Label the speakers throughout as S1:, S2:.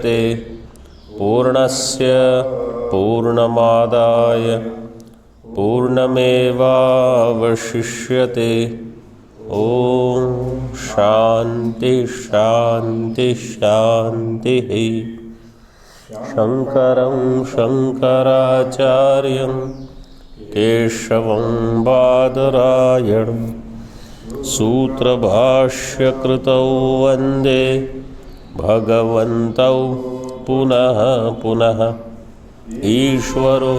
S1: ते पूर्णस्य पूर्णमादाय पूर्णमेवावशिष्यते। ओम शांति शांति शांति। शंकरं शंकराचार्यं केशवं बादरायणं सूत्रभाष्यकृतौ वन्दे भगवन्तौ पुनः पुनः। ईश्वरो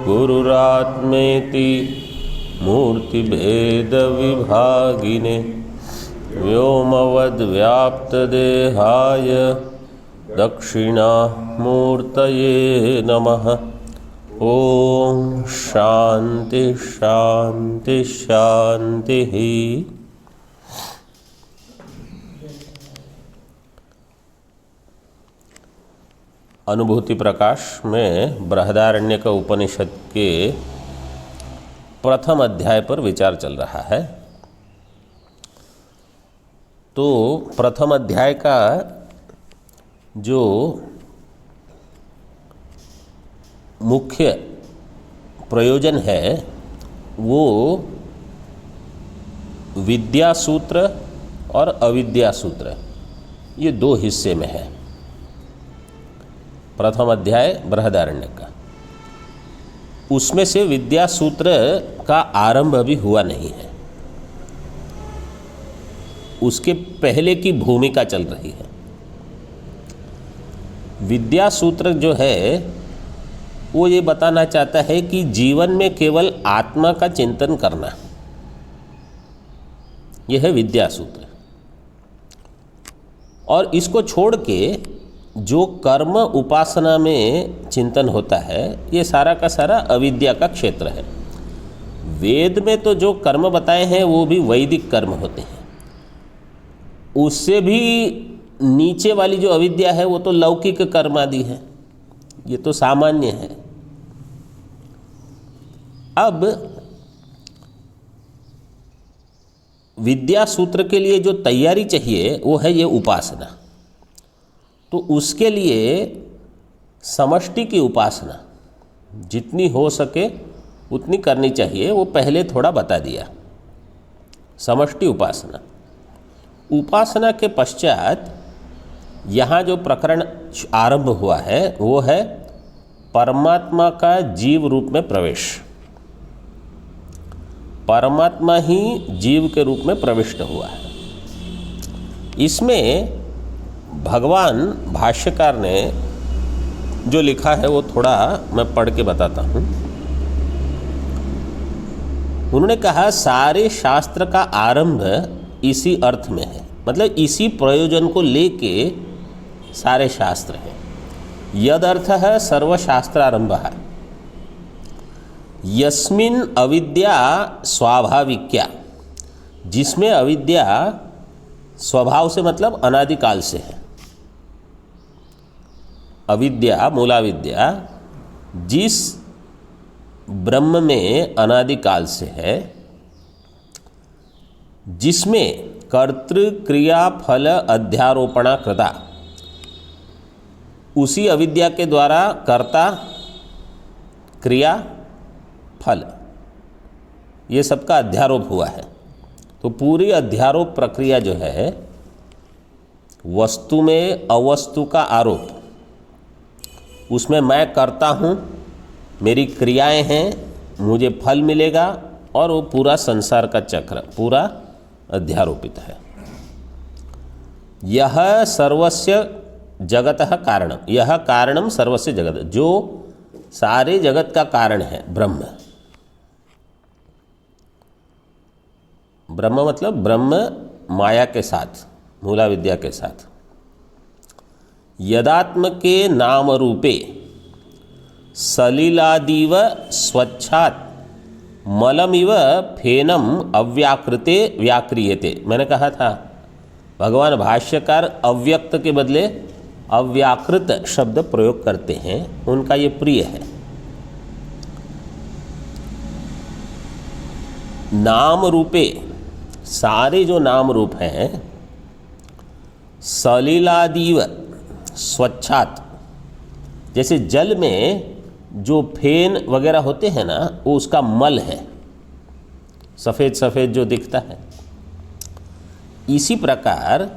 S1: गुरुरात्मेति मूर्तिभेदविभागिने व्योमवद्व्याप्तदेहाय दक्षिणामूर्तये नमः। ओम शांति शांति शांति। अनुभूति प्रकाश में बृहदारण्यक उपनिषद के प्रथम अध्याय पर विचार चल रहा है। तो प्रथम अध्याय का जो मुख्य प्रयोजन है वो विद्या सूत्र और अविद्या सूत्र, ये दो हिस्से में है। प्रथम अध्याय बृहदारण्यक का, उसमें से विद्या सूत्र का आरंभ अभी हुआ नहीं है, उसके पहले की भूमिका चल रही है। विद्या सूत्र जो है वो ये बताना चाहता है कि जीवन में केवल आत्मा का चिंतन करना, यह है विद्या सूत्र। और इसको छोड़ के जो कर्म उपासना में चिंतन होता है, ये सारा का सारा अविद्या का क्षेत्र है। वेद में तो जो कर्म बताए हैं वो भी वैदिक कर्म होते हैं, उससे भी नीचे वाली जो अविद्या है वो तो लौकिक कर्म आदि है, ये तो सामान्य है। अब विद्या सूत्र के लिए जो तैयारी चाहिए वो है ये उपासना। तो उसके लिए समष्टि की उपासना जितनी हो सके उतनी करनी चाहिए, वो पहले थोड़ा बता दिया। समष्टि उपासना, उपासना के पश्चात यहाँ जो प्रकरण आरंभ हुआ है वो है परमात्मा का जीव रूप में प्रवेश। परमात्मा ही जीव के रूप में प्रविष्ट हुआ है। इसमें भगवान भाष्यकार ने जो लिखा है वो थोड़ा मैं पढ़ के बताता हूँ। उन्होंने कहा सारे शास्त्र का आरंभ इसी अर्थ में है, मतलब इसी प्रयोजन को लेके सारे शास्त्र हैं। यदर्थ है सर्वशास्त्रारंभः यस्मिन् अविद्या स्वाभाविक्या, जिसमें अविद्या स्वभाव से मतलब अनादिकाल से है। अविद्या मूलाविद्या जिस ब्रह्म में अनादिकाल से है, जिसमें कर्तृ क्रिया फल अध्यारोपणा कृता, उसी अविद्या के द्वारा कर्ता क्रिया फल ये सबका अध्यारोप हुआ है। तो पूरी अध्यारोप प्रक्रिया जो है, वस्तु में अवस्तु का आरोप, उसमें मैं करता हूँ, मेरी क्रियाएं हैं, मुझे फल मिलेगा, और वो पूरा संसार का चक्र पूरा अध्यारोपित है। यह सर्वस्य जगतः कारणम, यह कारणम सर्वस्य जगत, जो सारे जगत का कारण है ब्रह्म। ब्रह्म मतलब ब्रह्म माया के साथ, मूला विद्या के साथ। यदात्म के नाम रूपे सलिलादिव स्वच्छात मलमिव फेनम अव्याकृते व्याक्रियते। मैंने कहा था भगवान भाष्यकार अव्यक्त के बदले अव्याकृत शब्द प्रयोग करते हैं, उनका ये प्रिय है। नाम रूपे, सारे जो नाम रूप हैं, सलिलादीव, स्वच्छात, जैसे जल में जो फेन वगैरह होते हैं ना, वो उसका मल है, सफ़ेद सफ़ेद जो दिखता है। इसी प्रकार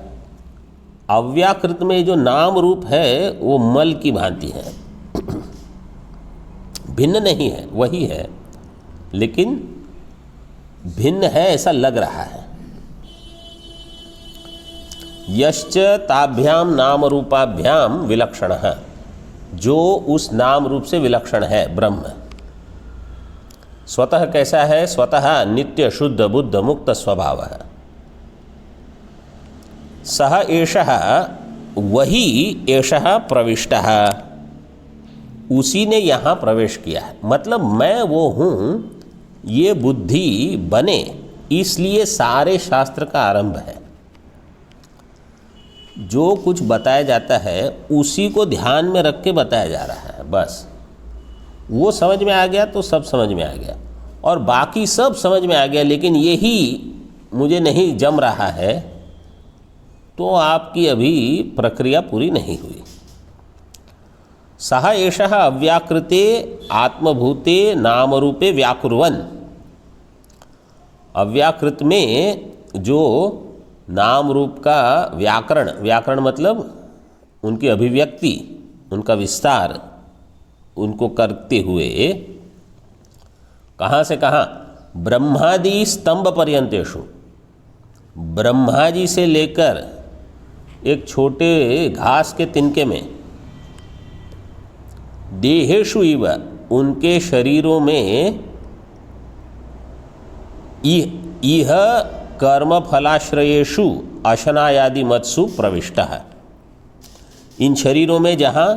S1: अव्याकृत में जो नाम रूप है वो मल की भांति है, भिन्न नहीं है, वही है, लेकिन भिन्न है ऐसा लग रहा है। यश्च ताभ्याम नाम रूपाभ्याम विलक्षणः, जो उस नाम रूप से विलक्षण है ब्रह्म, स्वतः कैसा है? स्वतः नित्य शुद्ध बुद्ध मुक्त स्वभाव है। सह एषः, वही एषः प्रविष्टः, उसी ने यहाँ प्रवेश किया है। मतलब मैं वो हूँ, ये बुद्धि बने, इसलिए सारे शास्त्र का आरंभ है। जो कुछ बताया जाता है उसी को ध्यान में रख के बताया जा रहा है, बस। वो समझ में आ गया तो सब समझ में आ गया, और बाकी सब समझ में आ गया, लेकिन यही मुझे नहीं जम रहा है, तो आपकी अभी प्रक्रिया पूरी नहीं हुई। सह एषः अव्याकृते आत्मभूते नामरूपे व्याकुर्वन्, अव्याकृत में जो नाम रूप का व्याकरण, व्याकरण मतलब उनकी अभिव्यक्ति, उनका विस्तार, उनको करते हुए कहाँ से कहाँ? ब्रह्मादि स्तंभ पर्यंतेषु, ब्रह्मा जी से लेकर एक छोटे घास के तिनके में, देहेषु इव, उनके शरीरों में, इह कर्म फलाश्रयेषु अशनायादि मत्सु प्रविष्टः, इन शरीरों में जहाँ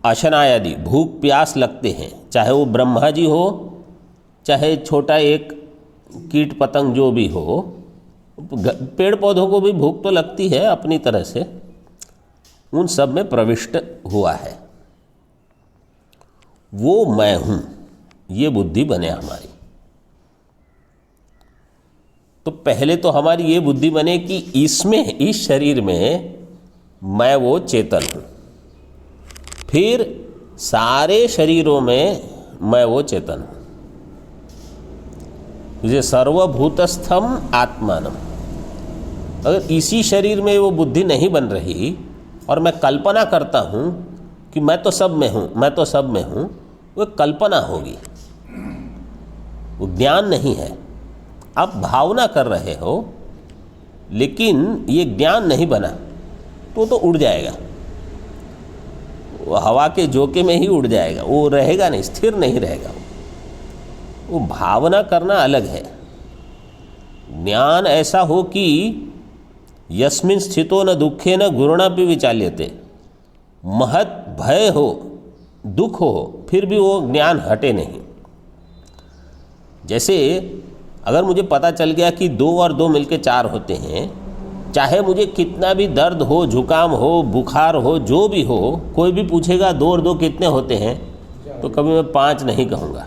S1: अशनायादि भूख प्यास लगते हैं, चाहे वो ब्रह्मा जी हो, चाहे छोटा एक कीट पतंग जो भी हो, पेड़ पौधों को भी भूख तो लगती है अपनी तरह से, उन सब में प्रविष्ट हुआ है। वो मैं हूँ, ये बुद्धि बने हमारी। तो पहले तो हमारी ये बुद्धि बने कि इसमें, इस शरीर में मैं वो चेतन हूँ, फिर सारे शरीरों में मैं वो चेतन हूँ। जैसे सर्वभूतस्थम आत्मानम, अगर इसी शरीर में वो बुद्धि नहीं बन रही और मैं कल्पना करता हूँ कि मैं तो सब में हूँ, मैं तो सब में हूँ, वो कल्पना होगी, वो ज्ञान नहीं है। आप भावना कर रहे हो, लेकिन ये ज्ञान नहीं बना तो उड़ जाएगा, वो हवा के झोंके में ही उड़ जाएगा, वो रहेगा नहीं, स्थिर नहीं रहेगा। वो भावना करना अलग है। ज्ञान ऐसा हो कि यस्मिन् स्थितो न दुखे न गुरुणापि विचाल्यते, महत भय हो, दुख हो, फिर भी वो ज्ञान हटे नहीं। जैसे अगर मुझे पता चल गया कि 2 और 2 मिलके 4 होते हैं, चाहे मुझे कितना भी दर्द हो, जुकाम हो, बुखार हो, जो भी हो, कोई भी पूछेगा 2 और 2 कितने होते हैं, तो कभी मैं 5 नहीं कहूँगा।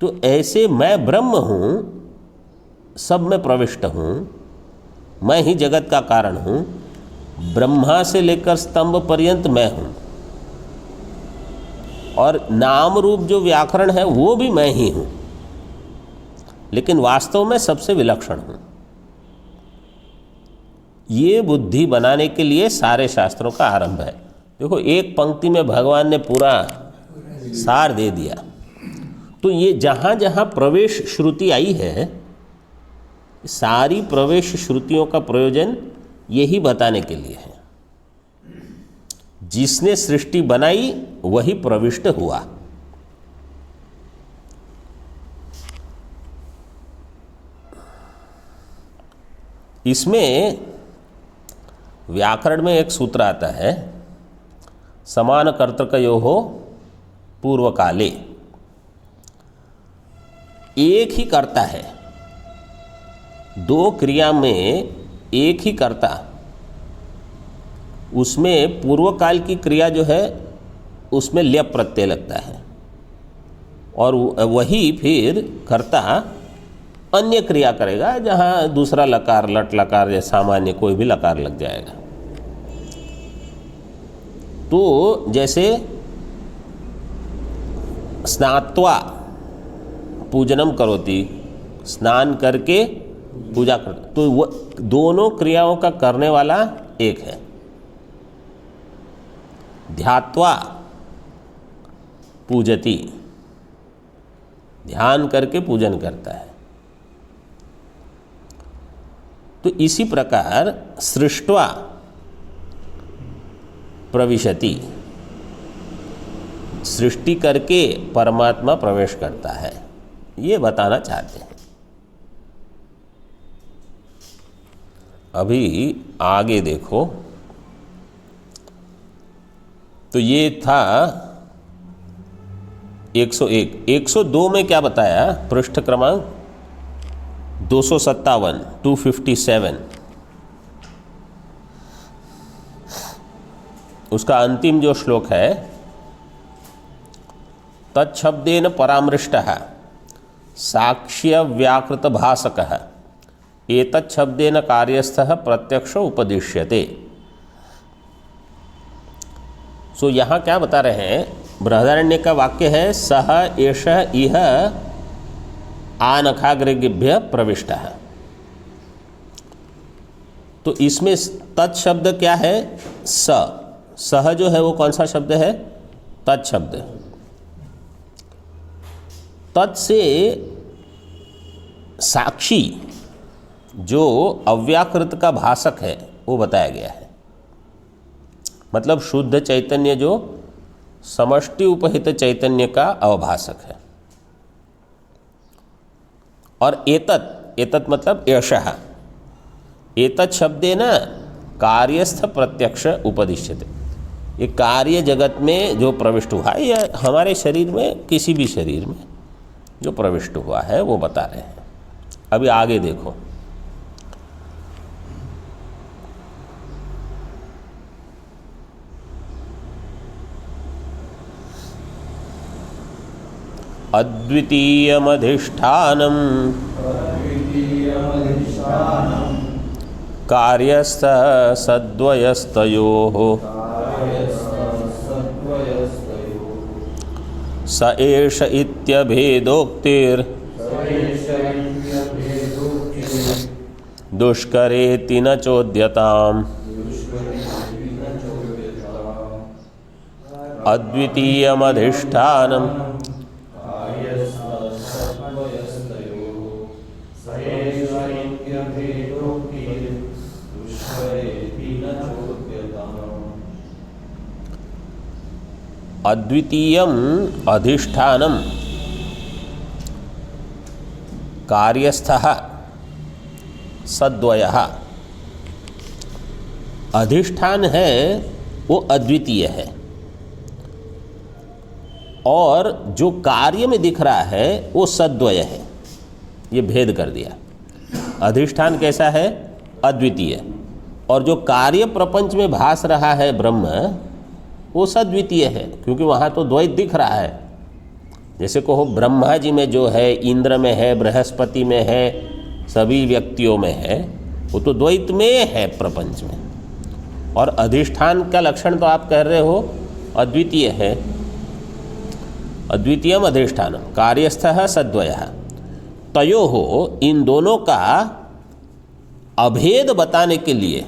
S1: तो ऐसे मैं ब्रह्म हूँ, सब में प्रविष्ट हूँ, मैं ही जगत का कारण हूँ, ब्रह्मा से लेकर स्तंभ पर्यंत मैं हूँ, और नाम रूप जो व्याकरण है वो भी मैं ही हूँ, लेकिन वास्तव में सबसे विलक्षण हूँ। ये बुद्धि बनाने के लिए सारे शास्त्रों का आरंभ है। देखो, एक पंक्ति में भगवान ने पूरा सार दे दिया। तो ये जहाँ जहाँ प्रवेश श्रुति आई है, सारी प्रवेश श्रुतियों का प्रयोजन यही बताने के लिए है। जिसने सृष्टि बनाई वही प्रविष्ट हुआ। इसमें व्याकरण में एक सूत्र आता है, समान कर्तृकयोः पूर्व काले। एक ही कर्ता है, 2 क्रिया में एक ही कर्ता, उसमें पूर्व काल की क्रिया जो है उसमें ल्यप प्रत्यय लगता है, और वही फिर कर्ता अन्य क्रिया करेगा जहाँ दूसरा लकार, लट लकार या सामान्य कोई भी लकार लग जाएगा। तो जैसे स्नात्वा पूजनम करोति, स्नान करके पूजा कर, तो वो दोनों क्रियाओं का करने वाला एक है। ध्यात्वा पूजति, ध्यान करके पूजन करता है। तो इसी प्रकार सृष्ट्वा प्रविशति, सृष्टि करके परमात्मा प्रवेश करता है, ये बताना चाहते हैं। अभी आगे देखो, तो ये था 101। 102 में क्या बताया? पृष्ठ क्रमांक 257, 257, उसका अंतिम जो श्लोक है, तच्छब्देन परामृष्टः साक्ष्य व्याकृत भासकः एतच्छब्देन कार्यस्थः प्रत्यक्ष उपदिश्यते। सो यहाँ क्या बता रहे हैं? बृहदारण्य का वाक्य है, सह एषः इह आनखाग्रभ्य प्रविष्टः। तो इसमें तत्शब्द क्या है? सह जो है वो कौन सा शब्द है? तत्शब्द। तत् से साक्षी जो अव्याकृत का भाषक है वो बताया गया है। मतलब शुद्ध चैतन्य जो समष्टि उपहित चैतन्य का अवभाषक है। और एतत् मतलब एषः, एतत् शब्देन कार्यस्थ प्रत्यक्ष उपदिश्यते। ये कार्य जगत में जो प्रविष्ट हुआ है, या हमारे शरीर में, किसी भी शरीर में जो प्रविष्ट हुआ है वो बता रहे हैं। अभी आगे देखो, अद्वितीयमधिष्ठानं कार्यस्थ सद्वयस्तयोः स एष इत्यभेदोक्तिर् दुष्करेति न चोद्यताम्। अद्वितीयमधिष्ठानं अद्वितीयम अधिष्ठानम कार्यस्थः सद्वयः। अधिष्ठान है वो अद्वितीय है, और जो कार्य में दिख रहा है वो सद्वय है। ये भेद कर दिया। अधिष्ठान कैसा है? अद्वितीय। और जो कार्य प्रपंच में भास रहा है ब्रह्म, वो सद्वितीय है, क्योंकि वहाँ तो द्वैत दिख रहा है। जैसे कहो ब्रह्मा जी में जो है, इंद्र में है, बृहस्पति में है, सभी व्यक्तियों में है, वो तो द्वैत में है प्रपंच में। और अधिष्ठान का लक्षण तो आप कह रहे हो अद्वितीय है। अद्वितीयम अधिष्ठानम कार्यस्थः सद्वयः। तयोः, इन दोनों का अभेद बताने के लिए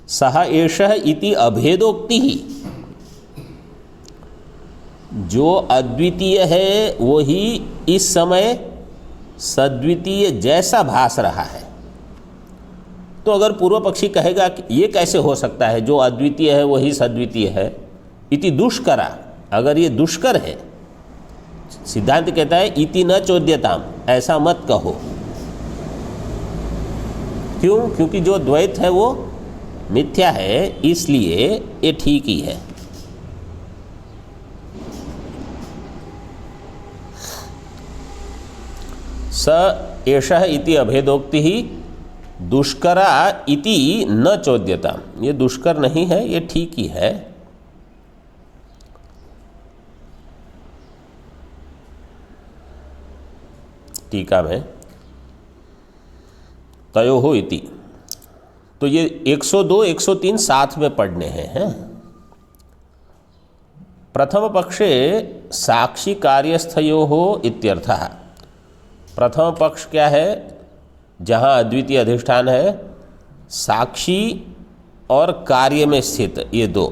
S1: सह एषः इति अभेदोक्ति ही, जो अद्वितीय है वो ही इस समय सद्वितीय जैसा भास रहा है। तो अगर पूर्व पक्षी कहेगा कि ये कैसे हो सकता है, जो अद्वितीय है वही सद्वितीय है, इति दुष्करा, अगर ये दुष्कर है, सिद्धांत कहता है इति न चोद्यताम, ऐसा मत कहो। क्यों? क्योंकि जो द्वैत है वो मिथ्या है, इसलिए ये ठीक ही है। स एषः इति अभेदोक्ति ही दुष्करा इति न चोद्यता। ये दुष्कर नहीं है, ये ठीक ही है। टीका में तयोः इति। तो ये 102 103 साथ में पढ़ने हैं। प्रथम पक्षे साक्षी कार्यस्थयोः इत्यर्थः। प्रथम पक्ष क्या है? जहाँ अद्वितीय अधिष्ठान है, साक्षी और कार्य में स्थित ये दो।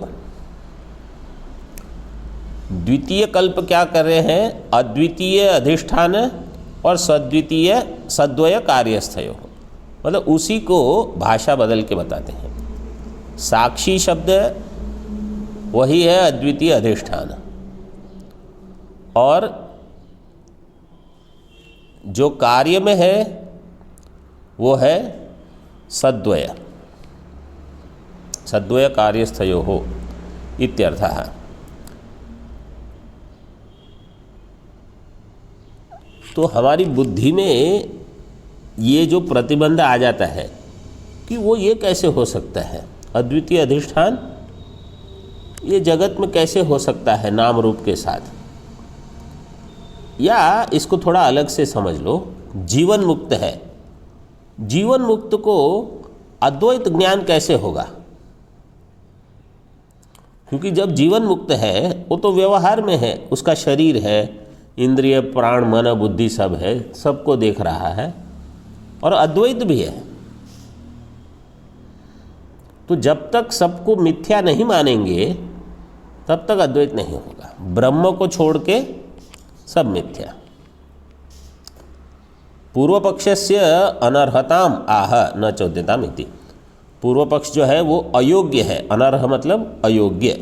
S1: द्वितीय कल्प क्या कर रहे हैं? अद्वितीय अधिष्ठान और सद्वय कार्यस्थयो, मतलब उसी को भाषा बदल के बताते हैं। साक्षी शब्द वही है अद्वितीय अधिष्ठान, और जो कार्य में है वो है सद्वय कार्यस्थयोः इत्यर्थः। तो हमारी बुद्धि में ये जो प्रतिबंध आ जाता है कि वो ये कैसे हो सकता है, अद्वितीय अधिष्ठान ये जगत में कैसे हो सकता है नाम रूप के साथ। या इसको थोड़ा अलग से समझ लो, जीवन मुक्त है, जीवन मुक्त को अद्वैत ज्ञान कैसे होगा? क्योंकि जब जीवन मुक्त है वो तो व्यवहार में है, उसका शरीर है, इंद्रिय प्राण मन बुद्धि सब है, सबको देख रहा है, और अद्वैत भी है। तो जब तक सबको मिथ्या नहीं मानेंगे तब तक अद्वैत नहीं होगा। ब्रह्म को छोड़ के सब मिथ्या। पूर्व पक्षस्य अनर्हताम आह न चोद्यताम इति। पूर्व पक्ष जो है वो अयोग्य है, अनर्ह मतलब अयोग्य,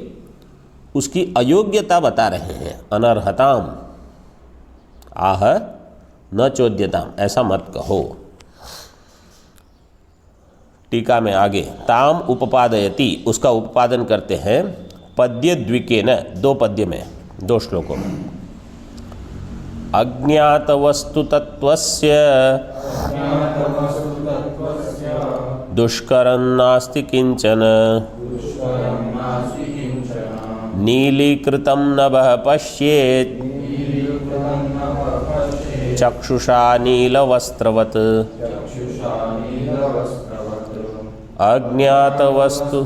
S1: उसकी अयोग्यता बता रहे हैं। अनर्हताम आह न चोद्यताम, ऐसा मत कहो। टीका में आगे ताम उपपादयति, उसका उपपादन करते हैं पद्य द्विकेन, दो पद्य में, दो श्लोकों में। अज्ञात वस्तु तत्वस्य दुष्करं नास्ति किंचन, नीलीकृतं नभः पश्येत् चक्षुषा नीलवस्त्रवत्। अज्ञात वस्तु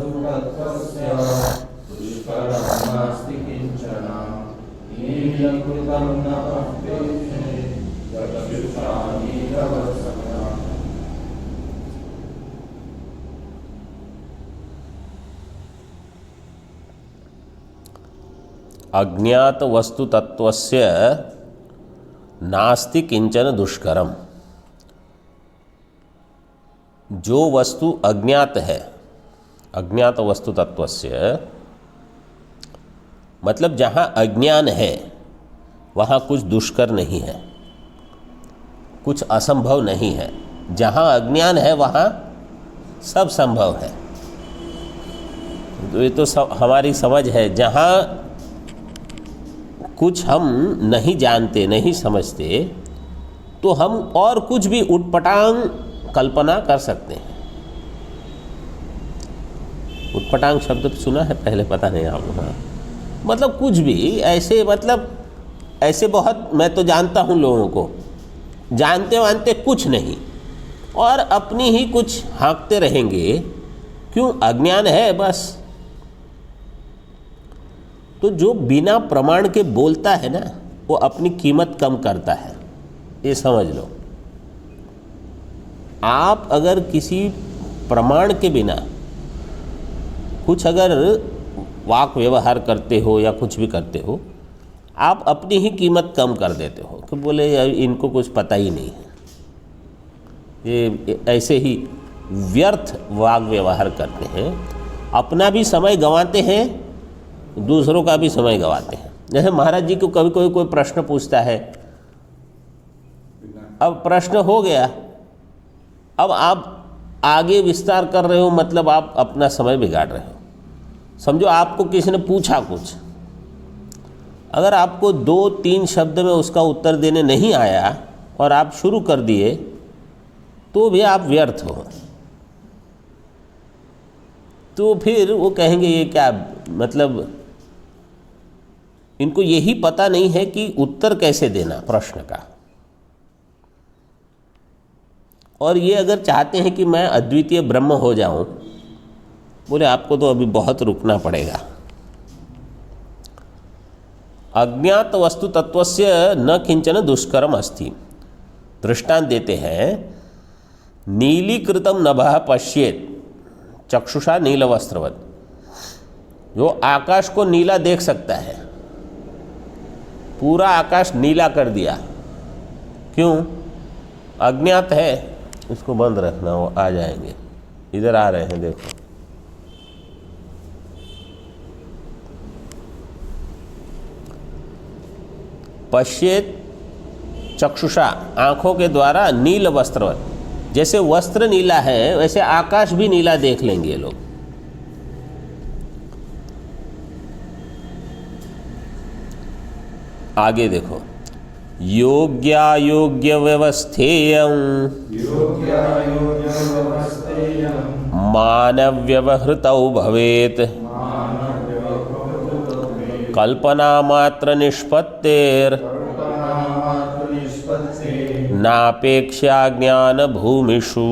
S1: अज्ञात वस्तु तत्वस्य नास्ति किंचन दुष्करम। जो वस्तु अज्ञात है, अज्ञात वस्तु तत्वस्य मतलब जहाँ अज्ञान है वहाँ कुछ दुष्कर नहीं है, कुछ असंभव नहीं है। जहाँ अज्ञान है वहाँ सब संभव है। तो ये तो हमारी समझ है। जहाँ कुछ हम नहीं जानते, नहीं समझते, तो हम और कुछ भी उटपटांग कल्पना कर सकते हैं। उटपटांग शब्द सुना है पहले, पता नहीं आपको? हाँ, मतलब कुछ भी ऐसे, मतलब ऐसे बहुत, मैं तो जानता हूँ लोगों को, जानते वानते कुछ नहीं, और अपनी ही कुछ हाँकते रहेंगे। क्यों? अज्ञान है बस। तो जो बिना प्रमाण के बोलता है ना, वो अपनी कीमत कम करता है, ये समझ लो। आप अगर किसी प्रमाण के बिना कुछ अगर वाक व्यवहार करते हो या कुछ भी करते हो, आप अपनी ही कीमत कम कर देते हो कि बोले इनको कुछ पता ही नहीं है, ये ऐसे ही व्यर्थ वाक व्यवहार करते हैं। अपना भी समय गंवाते हैं, दूसरों का भी समय गंवाते हैं। जैसे महाराज जी को कभी कोई प्रश्न पूछता है, अब प्रश्न हो गया, अब आप आगे विस्तार कर रहे हो, मतलब आप अपना समय बिगाड़ रहे हो। समझो आपको किसी ने पूछा कुछ, अगर आपको 2-3 शब्द में उसका उत्तर देने नहीं आया और आप शुरू कर दिए, तो भी आप व्यर्थ हो। तो फिर वो कहेंगे ये क्या, मतलब इनको यही पता नहीं है कि उत्तर कैसे देना प्रश्न का। और ये अगर चाहते हैं कि मैं अद्वितीय ब्रह्म हो जाऊं, बोले आपको तो अभी बहुत रुकना पड़ेगा। अज्ञात वस्तु तत्वस्य न किंचन दुष्करम अस्ति। दृष्टांत देते हैं, नीलीकृतम नभः पश्येत चक्षुषा नीलवस्त्रवत। जो आकाश को नीला देख सकता है, पूरा आकाश नीला कर दिया, क्यों? अज्ञात है। इसको बंद रखना, वो आ जाएंगे, इधर आ रहे हैं, देखो। पश्येत चक्षुषा, आंखों के द्वारा नील वस्त्रवत। जैसे वस्त्र नीला है वैसे आकाश भी नीला देख लेंगे ये लोग। आगे देखो, योग्यायोग्य व्यवस्थेयं मानव्यवहृतौ भवेत् कल्पना मात्र निष्पत्तेर नापेक्षा ज्ञान भूमिषु।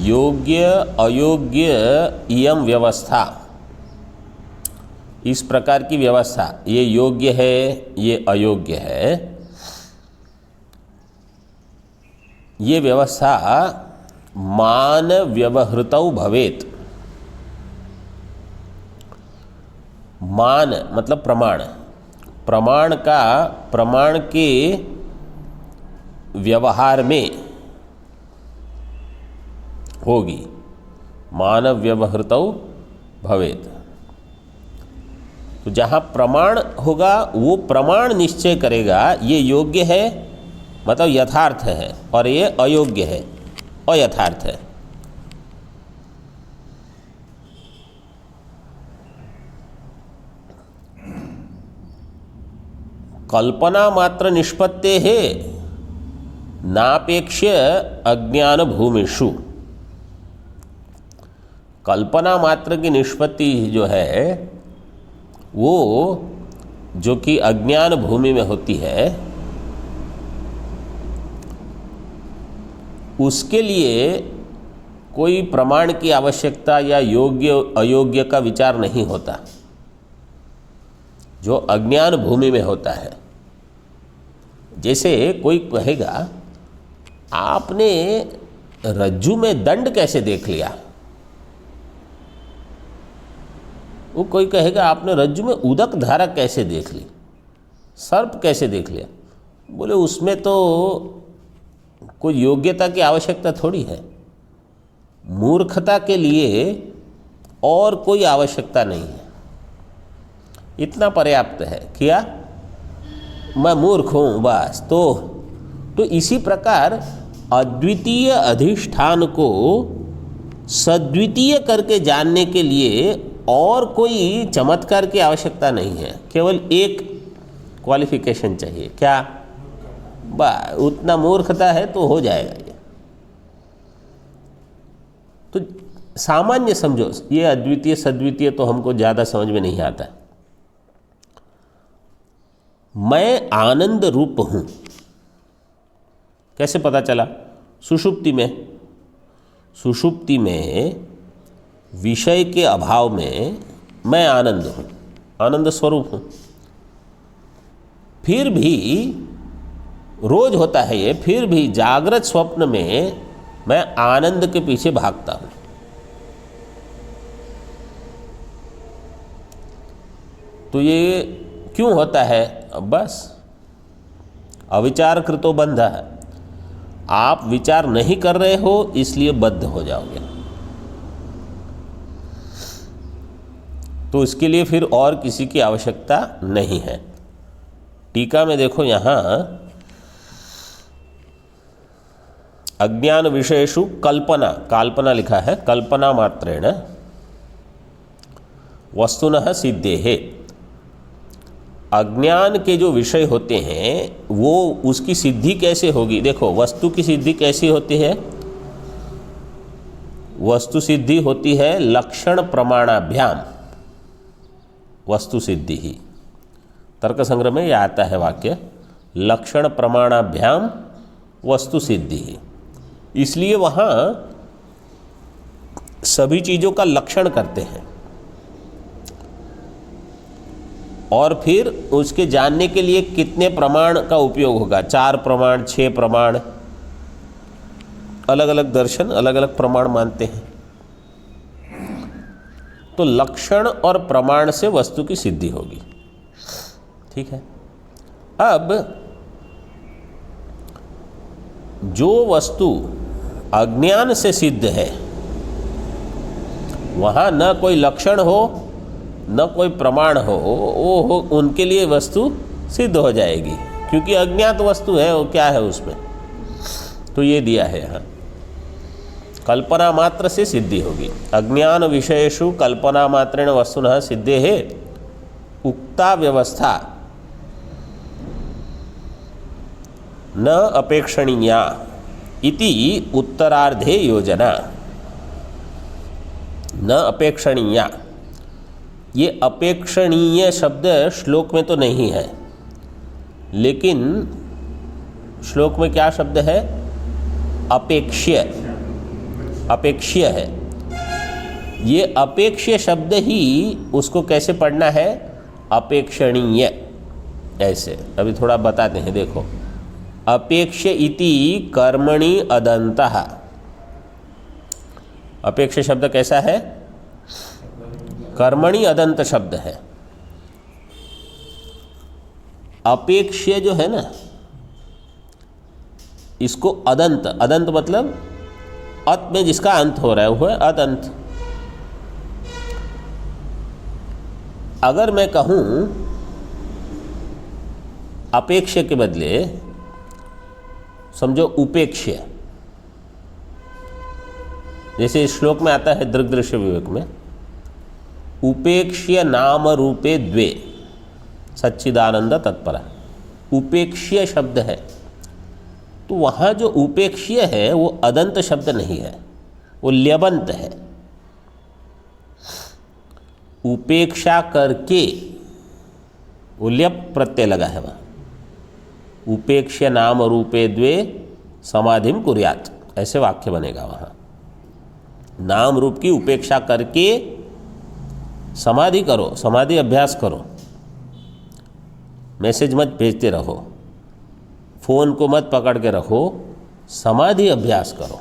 S1: योग्य अयोग्य इयम व्यवस्था, इस प्रकार की व्यवस्था, ये योग्य है ये अयोग्य है, ये व्यवस्था मान व्यवहृतौ भवेत। मान मतलब प्रमाण, प्रमाण का प्रमाण के व्यवहार में होगी। मानव व्यवहृतौ भवेत, तो जहाँ प्रमाण होगा वो प्रमाण निश्चय करेगा ये योग्य है मतलब यथार्थ है, और ये अयोग्य है अयथार्थ है। कल्पना मात्र निष्पत्ते है नापेक्ष्य अज्ञान भूमिषु। कल्पना मात्र की निष्पत्ति जो है वो जो कि अज्ञान भूमि में होती है, उसके लिए कोई प्रमाण की आवश्यकता या योग्य अयोग्य का विचार नहीं होता, जो अज्ञान भूमि में होता है। जैसे कोई कहेगा आपने रज्जु में दंड कैसे देख लिया, वो कोई कहेगा आपने रज्जु में उदक धारा कैसे देख ली, सर्प कैसे देख लिया। बोले उसमें तो कोई योग्यता की आवश्यकता थोड़ी है, मूर्खता के लिए और कोई आवश्यकता नहीं है, इतना पर्याप्त है। क्या मैं मूर्ख हूँ बस। तो इसी प्रकार अद्वितीय अधिष्ठान को सद्वितीय करके जानने के लिए और कोई चमत्कार की आवश्यकता नहीं है, केवल एक क्वालिफिकेशन चाहिए। क्या? उतना मूर्खता है तो हो जाएगा ये। तो सामान्य समझो, ये अद्वितीय सद्वितीय तो हमको ज़्यादा समझ में नहीं आता। मैं आनंद रूप हूँ, कैसे पता चला? सुषुप्ति में विषय के अभाव में मैं आनंद हूँ, आनंद स्वरूप हूँ। फिर भी रोज होता है ये, फिर भी जागृत स्वप्न में मैं आनंद के पीछे भागता हूँ। तो ये क्यों होता है? बस अविचार कृतो बंध है। आप विचार नहीं कर रहे हो इसलिए बद्ध हो जाओगे। तो इसके लिए फिर और किसी की आवश्यकता नहीं है। टीका में देखो, यहाँ अज्ञान विषयेषु कल्पना, काल्पना लिखा है, कल्पना मात्रेण वस्तुनः सिद्धेः। अज्ञान के जो विषय होते हैं वो उसकी सिद्धि कैसे होगी? देखो, वस्तु की सिद्धि कैसी होती है? वस्तु सिद्धि होती है लक्षण प्रमाणाभ्याम, वस्तु सिद्धि ही। तर्क संग्रह में यह आता है वाक्य, लक्षण प्रमाणाभ्याम वस्तु सिद्धि ही। इसलिए वहाँ सभी चीज़ों का लक्षण करते हैं और फिर उसके जानने के लिए कितने प्रमाण का उपयोग होगा, 4 प्रमाण, 6 प्रमाण, अलग अलग दर्शन अलग अलग प्रमाण मानते हैं। तो लक्षण और प्रमाण से वस्तु की सिद्धि होगी। ठीक है। अब जो वस्तु अज्ञान से सिद्ध है वहाँ न कोई लक्षण हो न कोई प्रमाण हो, उनके लिए वस्तु सिद्ध हो जाएगी, क्योंकि अज्ञात वस्तु है, वो क्या है उसमें। तो ये दिया है यहाँ, कल्पना मात्र से सिद्धि होगी। अज्ञान विषयेषु कल्पना मात्रेण वस्तुनः सिद्धेः उक्ता व्यवस्था न अपेक्षणीया इति उत्तरार्धे योजना। न अपेक्षणीया, ये अपेक्षणीय शब्द श्लोक में तो नहीं है, लेकिन श्लोक में क्या शब्द है? अपेक्ष्य, अपेक्ष्य है। ये अपेक्ष्य शब्द ही उसको कैसे पढ़ना है? अपेक्षणीय, ऐसे। अभी थोड़ा बताते हैं, देखो। अपेक्ष्य इति कर्मणि अदन्तः। अपेक्ष्य शब्द कैसा है? कर्मणि अदंत शब्द है। अपेक्ष्य जो है ना, इसको अदंत, अदंत मतलब अत में जिसका अंत हो रहा है वो है अदंत। अगर मैं कहूं अपेक्ष्य के बदले समझो उपेक्ष्य, जैसे इस श्लोक में आता है दृग्दृश्य विवेक में, उपेक्ष्य नाम रूपे द्वे सच्चिदानंद तत्पर। उपेक्ष्य शब्द है, तो वहाँ जो उपेक्ष्य है वो अदंत शब्द नहीं है, वो ल्यबंत है। उपेक्षा करके वो ल्यप प्रत्यय लगा है वहाँ। उपेक्ष्य नाम रूपे द्वे समाधिम कुर्यात, ऐसे वाक्य बनेगा वहाँ। नाम रूप की उपेक्षा करके समाधि करो, समाधि अभ्यास करो। मैसेज मत भेजते रहो, फोन को मत पकड़ के रखो, समाधि अभ्यास करो।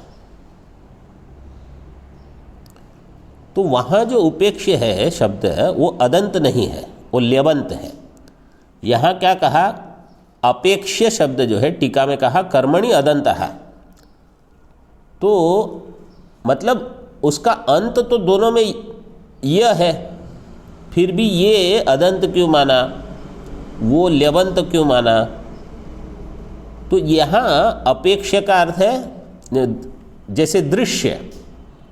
S1: तो वहाँ जो उपेक्ष्य है शब्द वो अदंत नहीं है, वो ल्यबंत है। यहाँ क्या कहा? अपेक्ष्य शब्द जो है टीका में कहा कर्मणि अदंतः। तो मतलब उसका अंत तो दोनों में यह है, फिर भी ये अदंत क्यों माना, वो ल्यबंत क्यों माना? तो यहाँ अपेक्ष्य का अर्थ है जैसे दृश्य,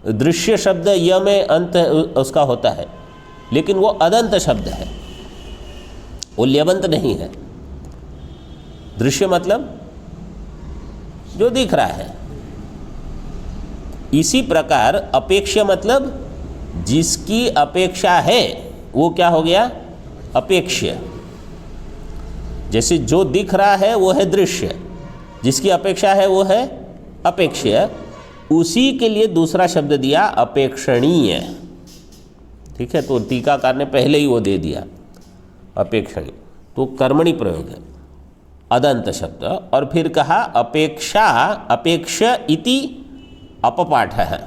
S1: दृश्य शब्द य में अंत उसका होता है, लेकिन वो अदंत शब्द है, वो ल्यबंत नहीं है। दृश्य मतलब जो दिख रहा है। इसी प्रकार अपेक्ष्य मतलब जिसकी अपेक्षा है वो क्या हो गया? अपेक्ष्य। जैसे जो दिख रहा है वो है दृश्य, जिसकी अपेक्षा है वो है अपेक्ष्य। उसी के लिए दूसरा शब्द दिया अपेक्षणीय। ठीक है, तो टीकाकार ने पहले ही वो दे दिया अपेक्षणीय, तो कर्मणि प्रयोग है, अदंत शब्द। और फिर कहा अपेक्षा, अपेक्ष इति अपपाठ है।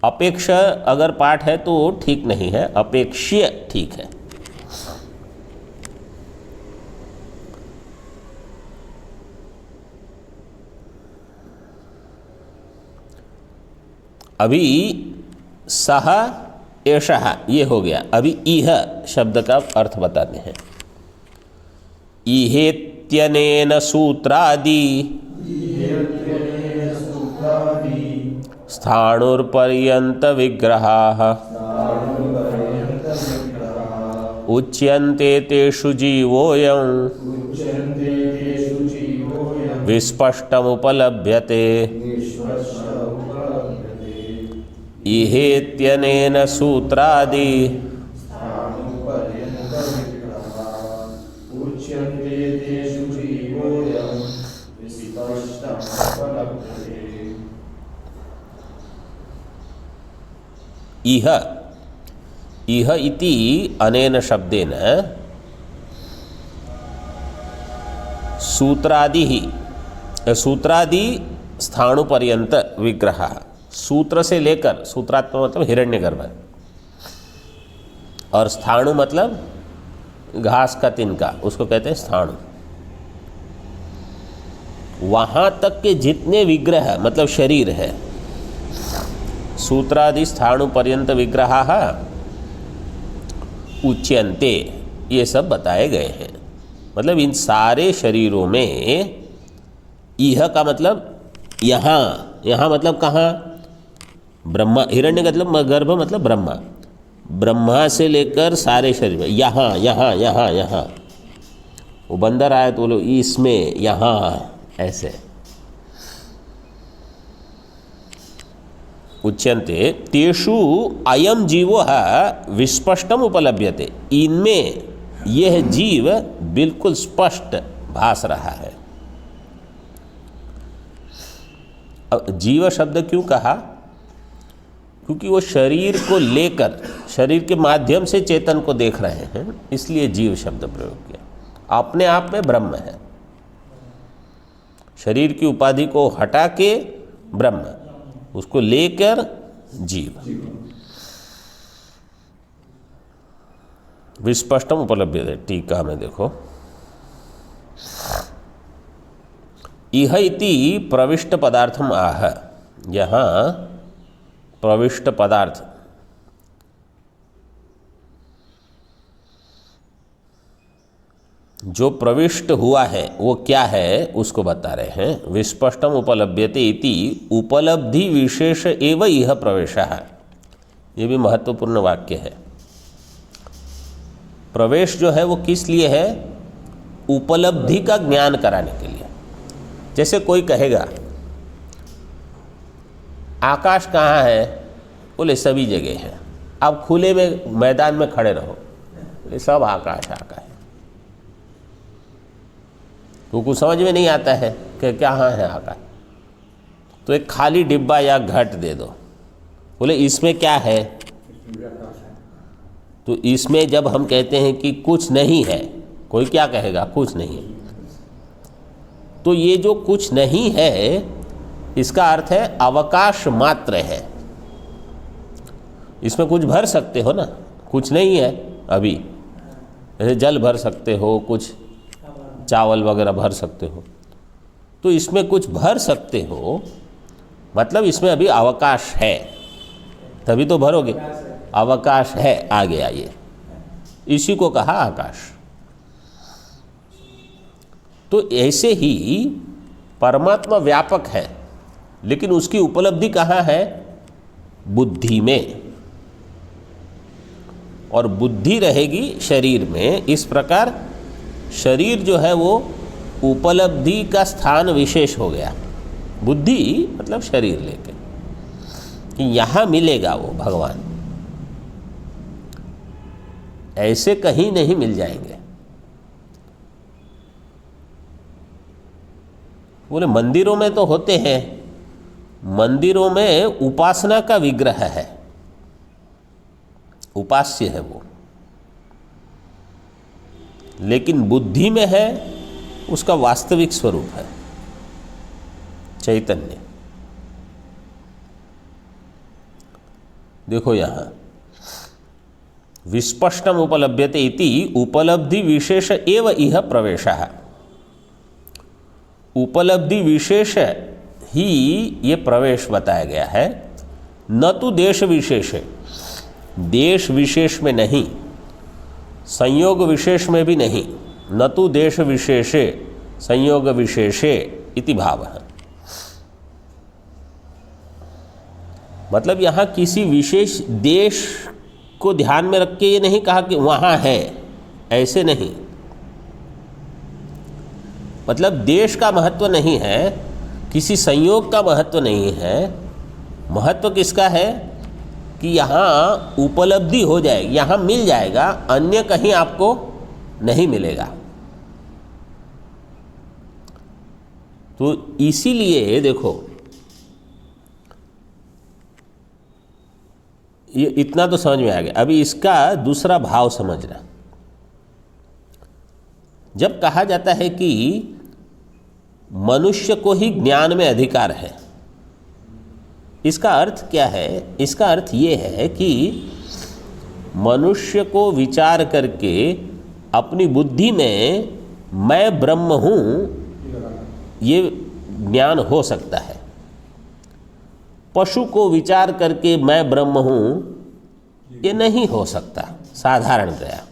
S1: अपेक्ष अगर पाठ है तो ठीक नहीं है, अपेक्ष्य ठीक है। अभी सह एषः ये हो गया। अभी इह शब्द का अर्थ बताते हैं। इहेत्यनेन सूत्रादि स्थाणुर्पर्यंत विग्रहाः उच्यन्ते तेषु जीवोऽयं विस्पष्टमुपलभ्यते इहेत्यनेन सूत्रादि इह इह इति अनेन शब्देन सूत्रादि सूत्रादि स्थाणुपर्यंत विग्रह। सूत्र से लेकर, सूत्रात्मा मतलब हिरण्यगर्भ, और स्थाणु मतलब घास का तिनका, उसको कहते हैं स्थाणु। वहाँ तक के जितने विग्रह मतलब शरीर है, सूत्रादि स्थाणु पर्यंत विग्रहाः उच्यन्ते, ये सब बताए गए हैं। मतलब इन सारे शरीरों में इह का मतलब यहाँ, यहाँ मतलब कहाँ? ब्रह्मा, हिरण्य मतलब गर्भ मतलब ब्रह्मा, ब्रह्मा से लेकर सारे शरीर में यहाँ यहाँ यहाँ यहाँ। वो बंदर आए तो बोलो इसमें यहाँ, ऐसे। उच्यन्ते तेषु अयम जीवो विस्पष्टम उपलभ्यते, इनमें यह जीव बिल्कुल स्पष्ट भास रहा है। अब जीव शब्द क्यों कहा? क्योंकि वो शरीर को लेकर, शरीर के माध्यम से चेतन को देख रहे हैं, इसलिए जीव शब्द प्रयोग किया। अपने आप में ब्रह्म है, शरीर की उपाधि को हटा के ब्रह्म, उसको लेकर जीव। विस्पष्टम उपलभ्यते, टीका में देखो, इह इति प्रविष्ट पदार्थम आह। यहाँ प्रविष्ट पदार्थ, जो प्रविष्ट हुआ है वो क्या है उसको बता रहे हैं। विस्पष्टम उपलभ्यते इति उपलब्धि विशेष एव इह प्रवेशः, ये भी महत्वपूर्ण वाक्य है। प्रवेश जो है वो किस लिए है? उपलब्धि का ज्ञान कराने के लिए। जैसे कोई कहेगा आकाश कहाँ है? बोले सभी जगह है। आप खुले में मैदान में खड़े रहो, बोले सब आकाश आकाश है। तो कुछ समझ में नहीं आता है कि कहाँ है आकाश, तो एक खाली डिब्बा या घट दे दो, बोले इसमें क्या है? तो इसमें जब हम कहते हैं कि कुछ नहीं है, कोई क्या कहेगा? कुछ नहीं। तो ये जो कुछ नहीं है, इसका अर्थ है अवकाश मात्र है। इसमें कुछ भर सकते हो ना, कुछ नहीं है अभी, जैसे जल भर सकते हो, कुछ चावल वगैरह भर सकते हो, तो इसमें कुछ भर सकते हो, मतलब इसमें अभी अवकाश है, तभी तो भरोगे। अवकाश है, आगे आइए, इसी को कहा आकाश। तो ऐसे ही परमात्मा व्यापक है, लेकिन उसकी उपलब्धि कहाँ है? बुद्धि में, और बुद्धि रहेगी शरीर में। इस प्रकार शरीर जो है वो उपलब्धि का स्थान विशेष हो गया। बुद्धि मतलब शरीर लेके कि यहाँ मिलेगा वो भगवान, ऐसे कहीं नहीं मिल जाएंगे। बोले मंदिरों में तो होते हैं, मंदिरों में उपासना का विग्रह है, उपास्य है वो, लेकिन बुद्धि में है उसका वास्तविक स्वरूप है चैतन्य। देखो यहाँ विस्पष्टम उपलभ्यते इति उपलब्धि विशेष एव इह प्रवेशः। उपलब्धि विशेष ही ये प्रवेश बताया गया है, न तो देश विशेष है, देश विशेष में नहीं, संयोग विशेष में भी नहीं। न तो देश विशेषे संयोग विशेषे इति भावः। मतलब यहाँ किसी विशेष देश को ध्यान में रख के ये नहीं कहा कि वहाँ है, ऐसे नहीं। मतलब देश का महत्व नहीं है, किसी संयोग का महत्व नहीं है। महत्व किसका है कि यहाँ उपलब्धि हो जाएगी, यहाँ मिल जाएगा, अन्य कहीं आपको नहीं मिलेगा। तो इसीलिए देखो, ये इतना तो समझ में आ गया। अभी इसका दूसरा भाव समझना। जब कहा जाता है कि मनुष्य को ही ज्ञान में अधिकार है, इसका अर्थ क्या है? इसका अर्थ ये है कि मनुष्य को विचार करके अपनी बुद्धि में मैं ब्रह्म हूँ ये ज्ञान हो सकता है। पशु को विचार करके मैं ब्रह्म हूँ ये नहीं हो सकता साधारणतया।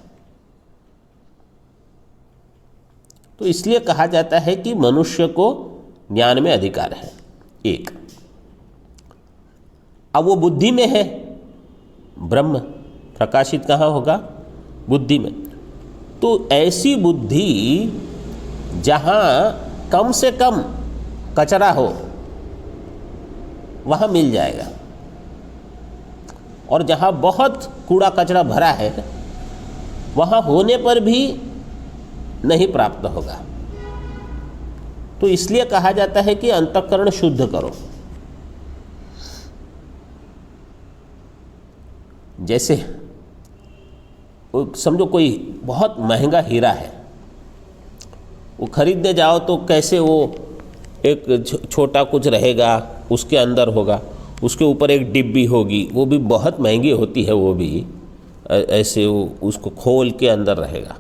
S1: तो इसलिए कहा जाता है कि मनुष्य को ज्ञान में अधिकार है। एक, अब वो बुद्धि में है, ब्रह्म प्रकाशित कहाँ होगा? बुद्धि में। तो ऐसी बुद्धि जहाँ कम से कम कचरा हो वहाँ मिल जाएगा, और जहाँ बहुत कूड़ा कचरा भरा है वहाँ होने पर भी नहीं प्राप्त होगा। तो इसलिए कहा जाता है कि अंतःकरण शुद्ध करो। जैसे समझो कोई बहुत महंगा हीरा है, वो खरीदने जाओ तो कैसे वो एक छोटा कुछ रहेगा, उसके अंदर होगा, उसके ऊपर एक डिब्बी होगी, वो भी बहुत महंगी होती है, वो भी ऐसे वो उसको खोल के अंदर रहेगा।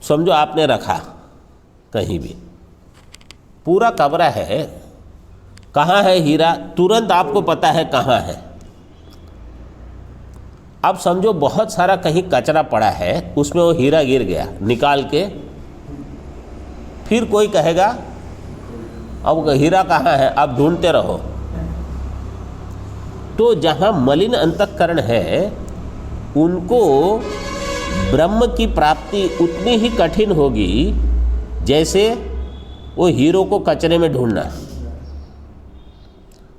S1: समझो आपने रखा कहीं भी, पूरा कमरा है, कहाँ है हीरा तुरंत आपको पता है कहाँ है। अब समझो बहुत सारा कहीं कचरा पड़ा है, उसमें वो हीरा गिर गया, निकाल के फिर कोई कहेगा अब हीरा कहाँ है, अब ढूंढते रहो। तो जहाँ मलिन अंतःकरण है उनको ब्रह्म की प्राप्ति उतनी ही कठिन होगी जैसे वो हीरो को कचरे में ढूंढना।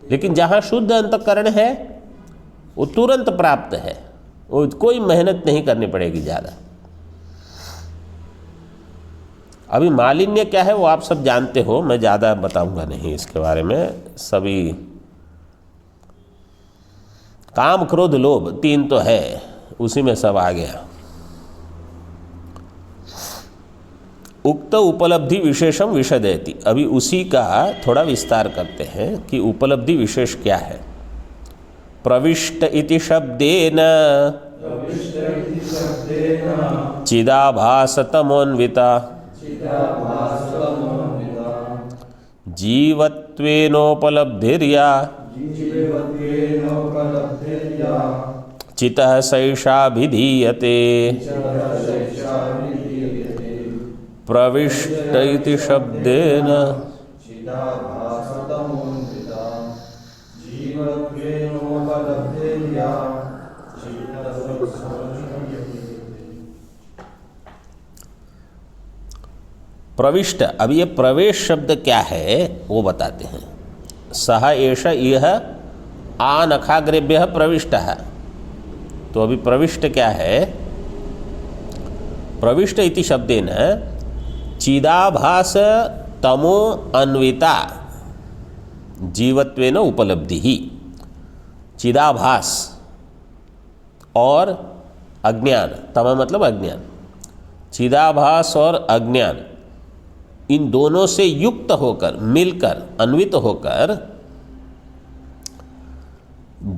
S1: लेकिन जहाँ शुद्ध अंतःकरण है वो तुरंत प्राप्त है, वो कोई मेहनत नहीं करनी पड़ेगी ज़्यादा। अभी मालिन्य क्या है वो आप सब जानते हो, मैं ज़्यादा बताऊंगा नहीं इसके बारे में। सभी काम क्रोध लोभ तीन तो है, उसी में सब आ गया। उक्त उपलब्धि विशेषम विशदयति, अभी उसी का थोड़ा विस्तार करते हैं कि उपलब्धि विशेष क्या है। प्रविष्ट इति शब्देन चिदाभासतमोन्विता जीवत्वेनोपलब्धिर्या चितः सैषाभिधीयते। प्रविष्ट इति शब्देन प्रविष्ट, अब ये प्रवेश शब्द क्या है वो बताते हैं। सह एष यह आनखाग्रेभ्यः प्रविष्टः। तो अभी प्रविष्ट क्या है? प्रविष्ट इति शब्देन चिदाभास तमो अन्विता जीवत्वेन उपलब्धि ही। चिदाभास और अज्ञान, तम मतलब अज्ञान, चिदाभास और अज्ञान, इन दोनों से युक्त होकर, मिलकर, अन्वित होकर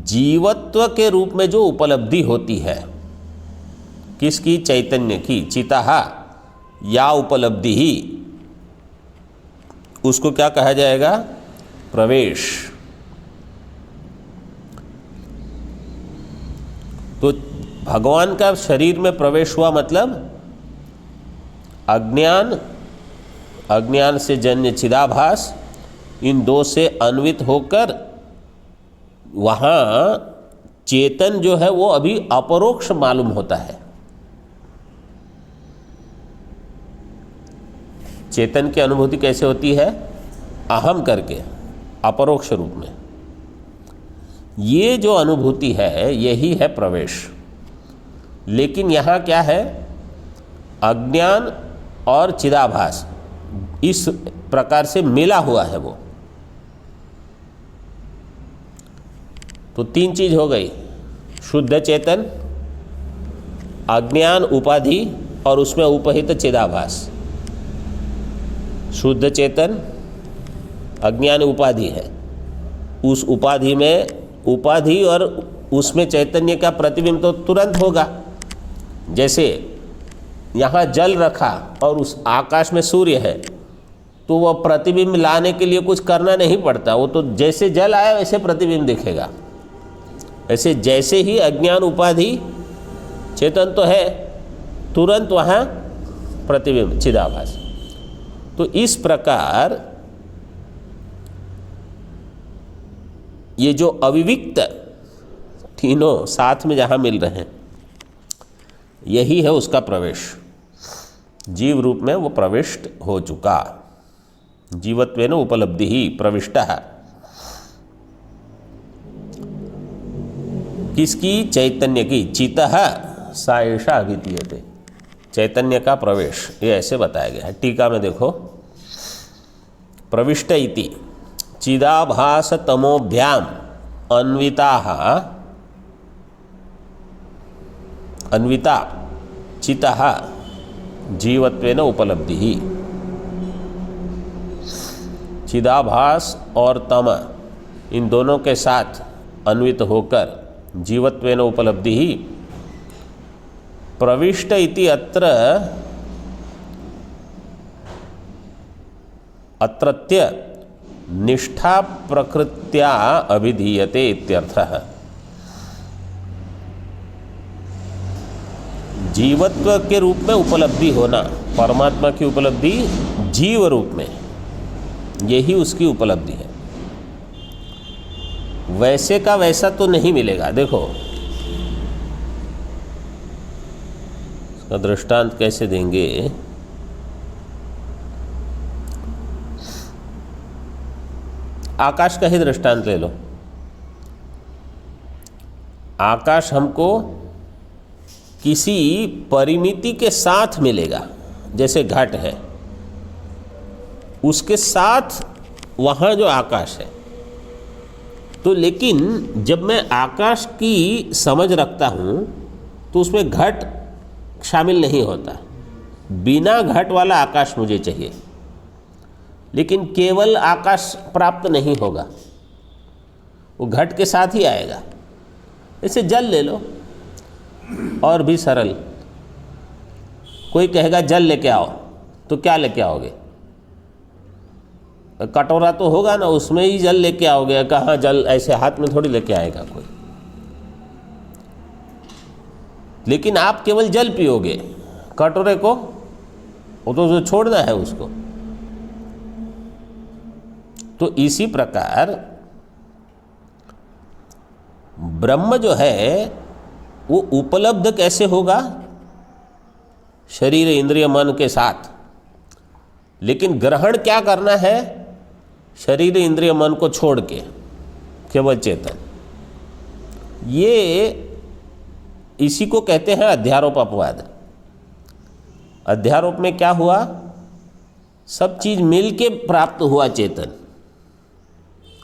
S1: जीवत्व के रूप में जो उपलब्धि होती है, किसकी? चैतन्य की। चितः या उपलब्धि ही, उसको क्या कहा जाएगा? प्रवेश। तो भगवान का शरीर में प्रवेश हुआ मतलब अज्ञान, अज्ञान से जन्य चिदाभास, इन दो से अन्वित होकर वहाँ चेतन जो है वो अभी अपरोक्ष मालूम होता है। चेतन की अनुभूति कैसे होती है? अहम करके, अपरोक्ष रूप में। ये जो अनुभूति है यही है प्रवेश। लेकिन यहाँ क्या है? अज्ञान और चिदाभास इस प्रकार से मिला हुआ है वो। तो तीन चीज हो गई, शुद्ध चेतन, अज्ञान उपाधि और उसमें उपहित चिदाभास। शुद्ध चेतन, अज्ञान उपाधि है, उस उपाधि में उपाधि और उसमें चैतन्य का प्रतिबिंब तो तुरंत होगा। जैसे यहाँ जल रखा और उस आकाश में सूर्य है, तो वह प्रतिबिंब लाने के लिए कुछ करना नहीं पड़ता, वो तो जैसे जल आया वैसे प्रतिबिंब दिखेगा। ऐसे जैसे ही अज्ञान उपाधि चेतन तो है, तुरंत वहाँ प्रतिबिंब चिदाभास। तो इस प्रकार ये जो अविविक्त तीनों साथ में जहाँ मिल रहे हैं, यही है उसका प्रवेश। जीव रूप में वो प्रविष्ट हो चुका, जीवत्वेन उपलब्धि ही प्रविष्टः। किसकी? चैतन्य की। चितः सा एषा अभिधीयते, चैतन्य का प्रवेश, ये ऐसे बताया गया है। टीका में देखो, प्रविष्ट इति चिदाभास तमोभ्याम अन्विता चितः जीवत्वेन उपलब्धि ही। चिदाभास और तम इन दोनों के साथ अन्वित होकर जीवत्वेन उपलब्धि ही। प्रविष्ट इति अत्रत्य निष्ठा प्रकृत्या अभिधीयते इत्यर्थः। जीवत्व के रूप में उपलब्धि होना, परमात्मा की उपलब्धि जीव रूप में, यही उसकी उपलब्धि है। वैसे का वैसा तो नहीं मिलेगा। देखो इसका दृष्टांत कैसे देंगे? आकाश का ही दृष्टांत ले लो। आकाश हमको किसी परिमिति के साथ मिलेगा, जैसे घट है, उसके साथ वहाँ जो आकाश है। तो लेकिन जब मैं आकाश की समझ रखता हूँ तो उसमें घट शामिल नहीं होता। बिना घट वाला आकाश मुझे चाहिए, लेकिन केवल आकाश प्राप्त नहीं होगा, वो घट के साथ ही आएगा। जैसे जल ले लो, और भी सरल। कोई कहेगा जल लेके आओ, तो क्या लेके आओगे? कटोरा तो होगा ना, उसमें ही जल लेके आओगे। कहाँ जल ऐसे हाथ में थोड़ी लेके आएगा कोई। लेकिन आप केवल जल पियोगे, कटोरे को वो तो छोड़ना है उसको। तो इसी प्रकार ब्रह्म जो है वो उपलब्ध कैसे होगा? शरीर इंद्रिय मन के साथ। लेकिन ग्रहण क्या करना है? शरीर इंद्रिय मन को छोड़ के केवल चेतन। ये इसी को कहते हैं अध्यारोप अपवाद। अध्यारोप में क्या हुआ? सब चीज मिलके प्राप्त हुआ चेतन,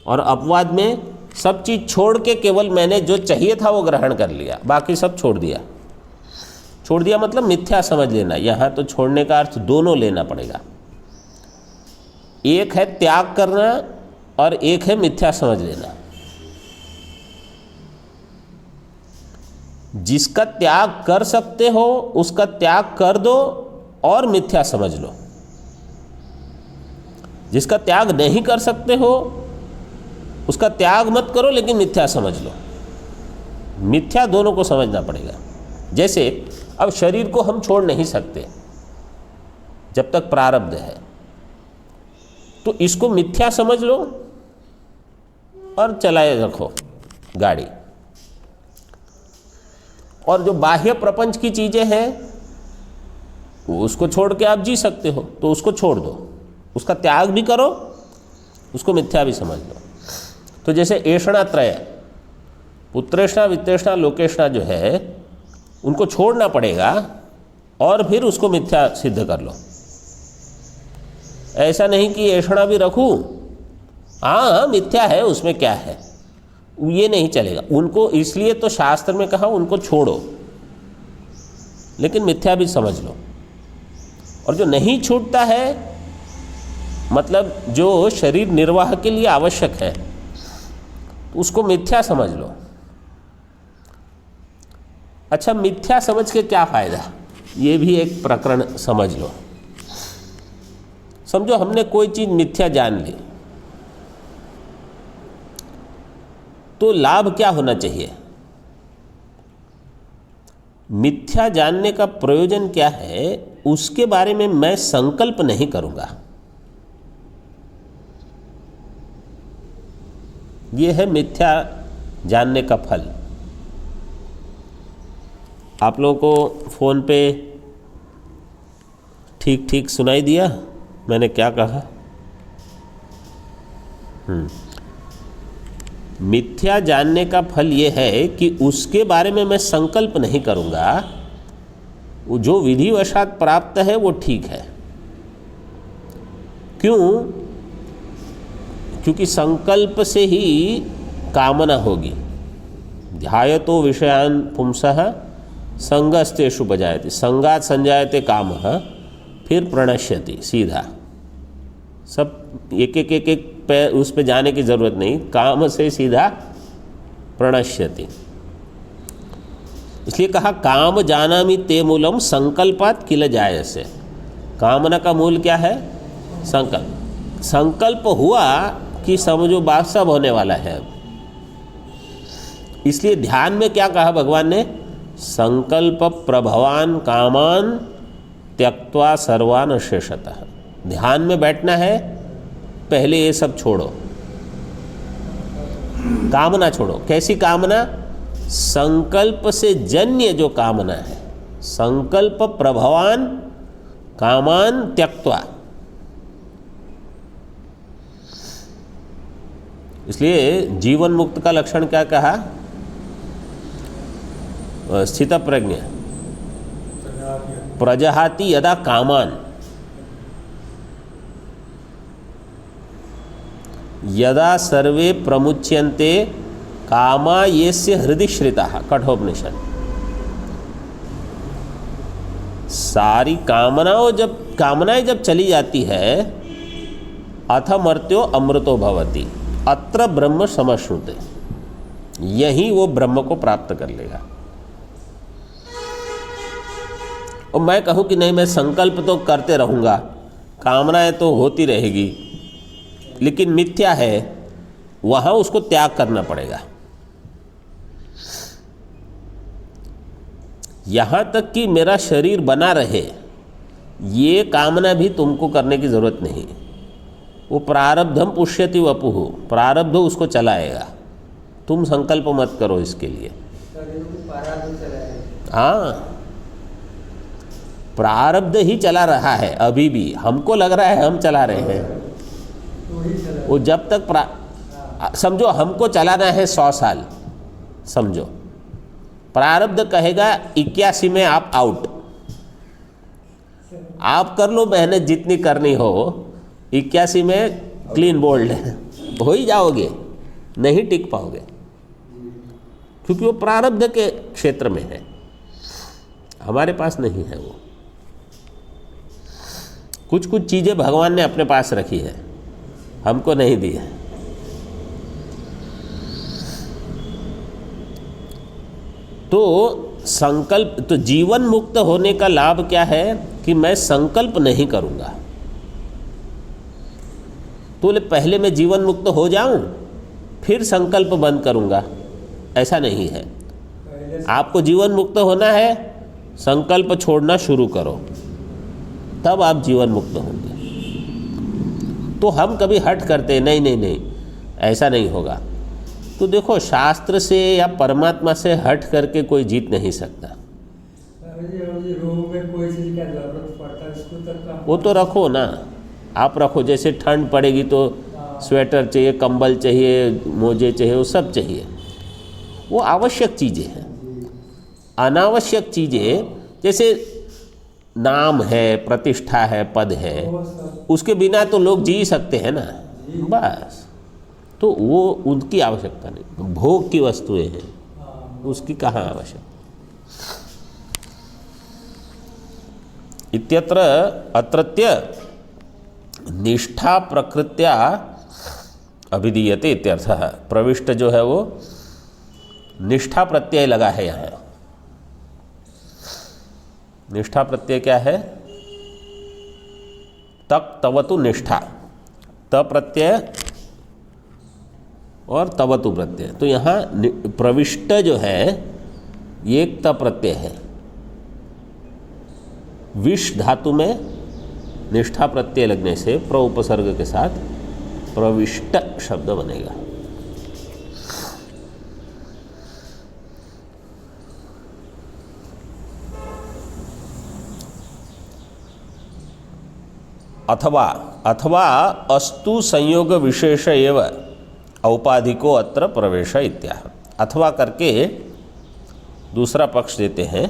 S1: और अपवाद में सब चीज छोड़ के केवल मैंने जो चाहिए था वो ग्रहण कर लिया, बाकी सब छोड़ दिया। छोड़ दिया मतलब मिथ्या समझ लेना। यहाँ तो छोड़ने का अर्थ दोनों लेना पड़ेगा। एक है त्याग करना और एक है मिथ्या समझ लेना। जिसका त्याग कर सकते हो उसका त्याग कर दो और मिथ्या समझ लो। जिसका त्याग नहीं कर सकते हो उसका त्याग मत करो, लेकिन मिथ्या समझ लो। मिथ्या दोनों को समझना पड़ेगा। जैसे अब शरीर को हम छोड़ नहीं सकते जब तक प्रारब्ध है, तो इसको मिथ्या समझ लो और चलाए रखो गाड़ी। और जो बाह्य प्रपंच की चीजें हैं उसको छोड़ के आप जी सकते हो, तो उसको छोड़ दो, उसका त्याग भी करो, उसको मिथ्या भी समझ लो। तो जैसे ऐषणा त्रय, पुत्रेषणा, वित्तेषणा, लोकेषणा जो है, उनको छोड़ना पड़ेगा और फिर उसको मिथ्या सिद्ध कर लो। ऐसा नहीं कि ऐषणा भी रखूं, हाँ मिथ्या है, उसमें क्या है, ये नहीं चलेगा। उनको इसलिए तो शास्त्र में कहा उनको छोड़ो, लेकिन मिथ्या भी समझ लो। और जो नहीं छूटता है, मतलब जो शरीर निर्वाह के लिए आवश्यक है, उसको मिथ्या समझ लो। अच्छा, मिथ्या समझ के क्या फायदा, ये भी एक प्रकरण समझ लो। समझो हमने कोई चीज मिथ्या जान ली, तो लाभ क्या होना चाहिए? मिथ्या जानने का प्रयोजन क्या है, उसके बारे में मैं संकल्प नहीं करूंगा। यह है मिथ्या जानने का फल। आप लोगों को फोन पे ठीक ठीक सुनाई दिया मैंने क्या कहा? मिथ्या जानने का फल ये है कि उसके बारे में मैं संकल्प नहीं करूंगा। वो जो विधिवशात प्राप्त है वो ठीक है। क्यों? क्योंकि संकल्प से ही कामना होगी। ध्यायतो विषयान पुंसः संगस्तेषु बजायते, संगात संजायते कामः, फिर प्रणश्यति। सीधा सब एक एक एक एक पे उस पे जाने की जरूरत नहीं, काम से सीधा प्रणश्यति। इसलिए कहा काम जानामि ते मूलम संकल्पात किल जायसे। कामना का मूल क्या है? संकल्प। संकल्प हुआ कि समझो बात सब होने वाला है। इसलिए ध्यान में क्या कहा भगवान ने? संकल्प प्रभवान कामान त्यक्त्वा सर्वान शेषतः। ध्यान में बैठना है, पहले ये सब छोड़ो, कामना छोड़ो। कैसी कामना? संकल्प से जन्य जो कामना है। संकल्प प्रभवान कामान त्यक्त्वा। इसलिए जीवन मुक्त का लक्षण क्या कहा? स्थित प्रज्ञ प्रजहाति यदा कामान, यदा सर्वे प्रमुच्यन्ते कामा येस्य हृदि श्रिताः। कठोपनिषद। सारी कामनाएं जब चली जाती है, अथ मर्त्यो अमृतो भवति, अत्र ब्रह्म समश्नुते, यही वो ब्रह्म को प्राप्त कर लेगा। और मैं कहूँ कि नहीं, मैं संकल्प तो करते रहूँगा, कामनाएं तो होती रहेगी, लेकिन मिथ्या है, वहाँ उसको त्याग करना पड़ेगा। यहाँ तक कि मेरा शरीर बना रहे, ये कामना भी तुमको करने की ज़रूरत नहीं। वो प्रारब्धम पुष्यति वपुः, प्रारब्ध उसको चलाएगा, तुम संकल्प मत करो इसके लिए। हाँ, प्रारब्ध ही चला रहा है अभी भी। हमको लग रहा है हम चला रहे हैं, वो जब तक समझो हमको चलाना है 100 साल, समझो प्रारब्ध कहेगा 81 में आप आउट। आप कर लो मेहनत जितनी करनी हो, 81 में क्लीन बोल्ड हो ही जाओगे, नहीं टिक पाओगे, क्योंकि वो प्रारब्ध के क्षेत्र में है, हमारे पास नहीं है। वो कुछ कुछ चीज़ें भगवान ने अपने पास रखी है, हमको नहीं दी है। तो संकल्प, तो जीवन मुक्त होने का लाभ क्या है कि मैं संकल्प नहीं करूंगा। तो पहले मैं जीवन मुक्त हो जाऊं, फिर संकल्प बंद करूंगा, ऐसा नहीं है। आपको जीवन मुक्त होना है, संकल्प छोड़ना शुरू करो, तब आप जीवन मुक्त होंगे। तो हम कभी हट करते नहीं नहीं नहीं, ऐसा नहीं होगा। तो देखो, शास्त्र से या परमात्मा से हट करके कोई जीत नहीं सकता।
S2: रोग में कोई चीज़ का जरूरत
S1: वो तो रखो ना, आप रखो। जैसे ठंड पड़ेगी तो स्वेटर चाहिए, कंबल चाहिए, मोजे चाहिए, वो सब चाहिए। वो आवश्यक चीज़ें हैं। अनावश्यक चीज़ें जैसे नाम है, प्रतिष्ठा है, पद है, उसके बिना तो लोग जी सकते हैं ना, बस। तो वो उनकी आवश्यकता नहीं। भोग की वस्तुएं हैं, उसकी कहाँ आवश्यकता। इत्यत्र अत्रत्य निष्ठा प्रकृत्या अभिधीयते इत्यर्थः। प्रविष्ट जो है वो निष्ठा प्रत्यय लगा है यहाँ। निष्ठा प्रत्यय क्या है? तक तवतु निष्ठा, त प्रत्यय और तवतु प्रत्यय। तो यहाँ प्रविष्ट जो है ये एक त प्रत्यय है। विष धातु में निष्ठा प्रत्यय लगने से प्र उपसर्ग के साथ प्रविष्ट शब्द बनेगा। अथवा अथवा अस्तु संयोग विशेष एव औपाधिको अत्र प्रवेश इत्याह। अथवा करके दूसरा पक्ष देते हैं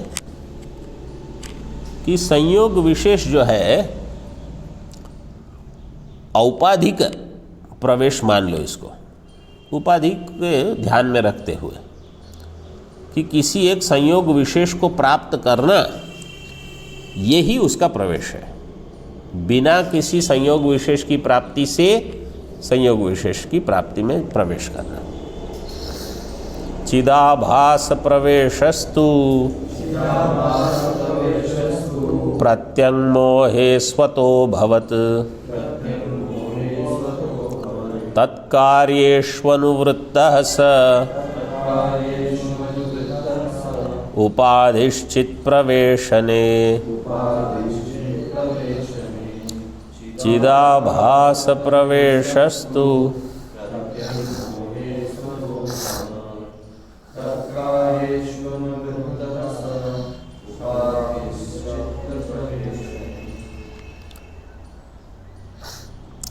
S1: कि संयोग विशेष जो है औपाधिक प्रवेश मान लो इसको, उपाधिक के ध्यान में रखते हुए कि किसी एक संयोग विशेष को प्राप्त करना यही उसका प्रवेश है। बिना किसी संयोग विशेष की प्राप्ति से संयोग विशेष की प्राप्ति में प्रवेश करना। चिदाभास प्रवेशस्तु प्रत्यङ्मोहे स्वतो भवत् तत्कार्येष्वनुवृत्तः स उपाधिश्चित् प्रवेशने। चिदाभास प्रवेशस्तु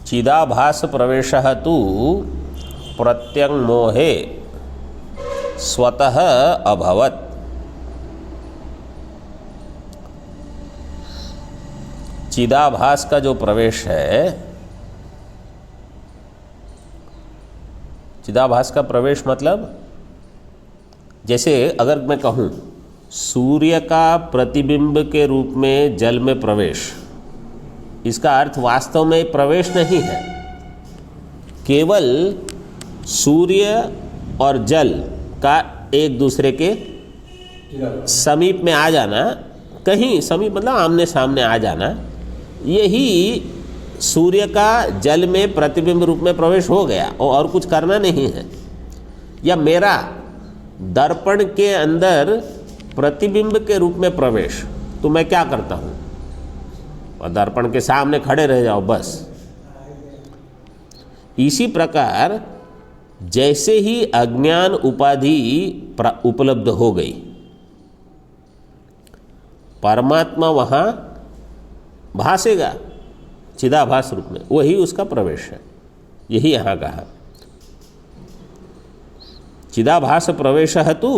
S1: चिदाभास प्रवेशः तु प्रत्यङ्मोहे स्वतः अभवत्। चिदाभास का जो प्रवेश है, चिदाभास का प्रवेश मतलब जैसे अगर मैं कहूँ सूर्य का प्रतिबिंब के रूप में जल में प्रवेश, इसका अर्थ वास्तव में प्रवेश नहीं है, केवल सूर्य और जल का एक दूसरे के समीप में आ जाना, कहीं समीप मतलब आमने सामने आ जाना, यही सूर्य का जल में प्रतिबिंब रूप में प्रवेश हो गया और कुछ करना नहीं है। या मेरा दर्पण के अंदर प्रतिबिंब के रूप में प्रवेश, तो मैं क्या करता हूँ, और दर्पण के सामने खड़े रह जाओ बस। इसी प्रकार जैसे ही अज्ञान उपाधि उपलब्ध हो गई, परमात्मा वहाँ भासेगा चिदाभास रूप में, वही उसका प्रवेश है। यही यहाँ कहा चिदाभास प्रवेशः तु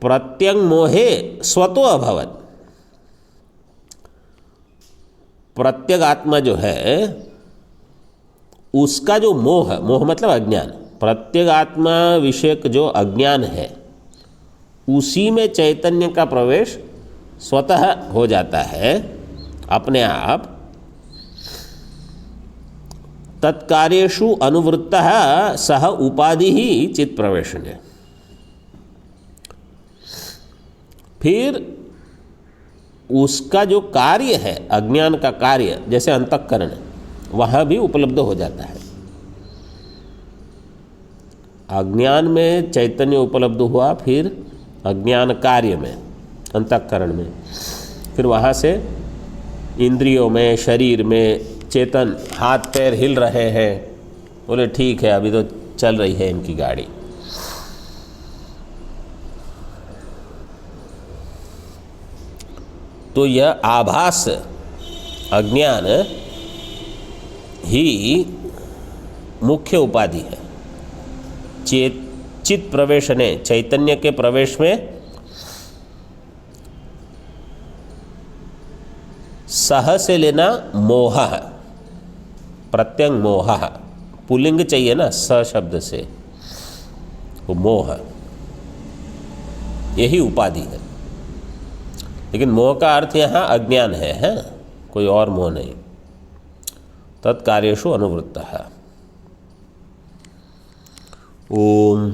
S1: प्रत्यङ्मोहे स्वतो अभवत्। प्रत्यगात्मा जो है उसका जो मोह, मोह मतलब अज्ञान, प्रत्यगात्मा विषयक जो अज्ञान है उसी में चैतन्य का प्रवेश स्वतः हो जाता है अपने आप। तत्कार्येषु अनुवृत्तः सह उपाधि ही चित्त प्रवेशने। फिर उसका जो कार्य है, अज्ञान का कार्य, जैसे अंतःकरण, वहाँ भी उपलब्ध हो जाता है। अज्ञान में चैतन्य उपलब्ध हुआ, फिर अज्ञान कार्य में, अंतःकरण में, फिर वहाँ से इंद्रियों में, शरीर में चेतन, हाथ पैर हिल रहे हैं, बोले ठीक है अभी तो चल रही है इनकी गाड़ी। तो यह आभास अज्ञान ही मुख्य उपाधि है। चित प्रवेशने, चैतन्य के प्रवेश में सह से लेना मोह, प्रत्यंग मोह, पुल्लिंग चाहिए ना स शब्द से, वो मोह, यही उपाधि है। लेकिन मोह का अर्थ यहाँ अज्ञान है, कोई और मोह नहीं। तत्कार्येषु अनुवृत्तः। ओम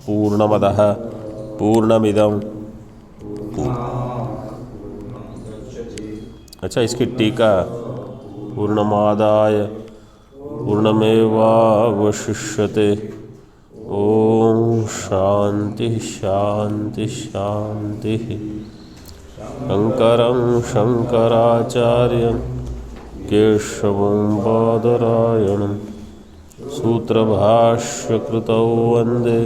S1: पूर्णमदः पूर्णमिदं अच्छा, इसकी टीका पूर्णमादाय पूर्णमेवावशिष्यते। ओम शांति शांति शांति। शंकरं शंकराचार्यं केशवं बादरायणं सूत्रभाष्यकृतौ वन्दे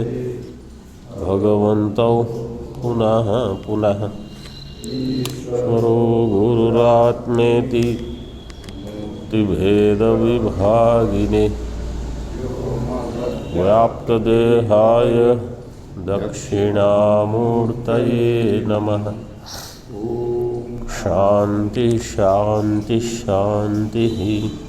S1: भगवन्तौ पुनः पुनः। ईश्वरो गुरुरात्मेति भेदविभागिने व्याप्तदेहाय दक्षिणामूर्तये नमः। शांति शांति शांति।